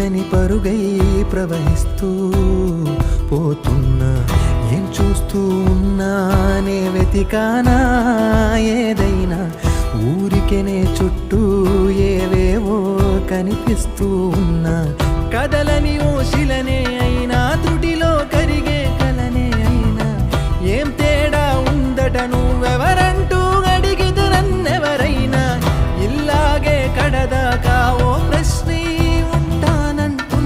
తీయని పరుగై ప్రవహిస్తూ పోతున్నా. ఏం చూస్తూ ఉన్నానే వెతికానా ఏదైనా, ఊరికెనే చుట్టూ ఏవేవో కనిపిస్తూ ఉన్నా. కదలని ఓ శిల